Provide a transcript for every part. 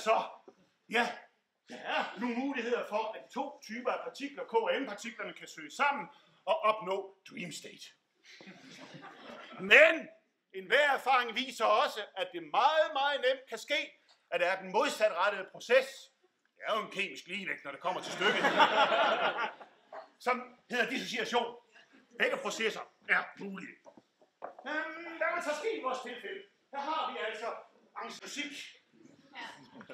så? Ja, der er nogle muligheder for, at de to typer af partikler, K og M-partiklerne, kan søge sammen og opnå dream state. Men enhver erfaring viser også, at det meget, meget nemt kan ske, at der er den modsatrettede proces. Det er jo en kemisk ligevægt, når det kommer til stykket. Som hedder dissociation. Begge processer er mulige. Hvad vil så ske i vores tilfælde? Her har vi altså musik.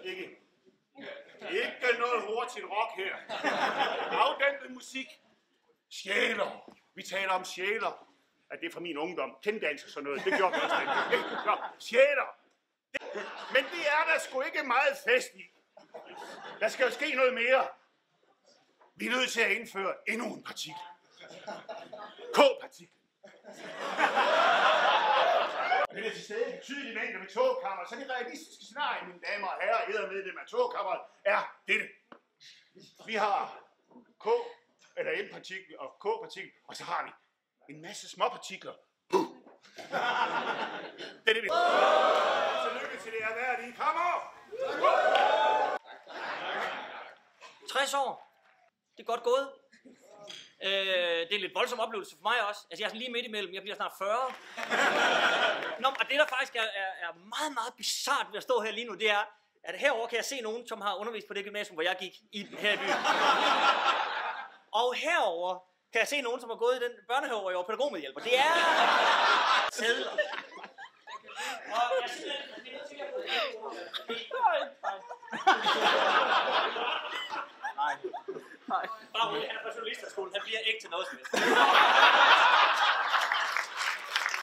Ikke noget hurtigt rock her. Afdæmpet musik. Sjæler. Vi taler om sjæler. At det er fra min ungdom. Kendans og sådan noget. Det gjorde vi også den. Sjæler. Men det er der sgu ikke meget fest i. Der skal jo ske noget mere. Vi er nødt til at indføre endnu en partikel. K-partikel. Det er til stede i betydelige mængder ved togkammeret, så det realistiske scenarie, mine damer og herrer, ædermedlem af togkammeret, er dette. Vi har K, eller M-partikel og K-partikel, og så har vi en masse småpartikler. Det er det, vi... Tillykke til det erhverdige kammer! 60 år. Det er godt gået. Det er en lidt voldsom oplevelse for mig også. Altså, jeg er sådan lige midt imellem. Jeg bliver snart 40. Nå, og det, der faktisk er meget, meget bizarrt ved at stå her lige nu, det er, at herover kan jeg se nogen, som har undervist på det gymnasium, hvor jeg gik her i byen. Og herover kan jeg se nogen, som har gået i den børnehave, hvor jeg var pædagogmedhjælper. Det er...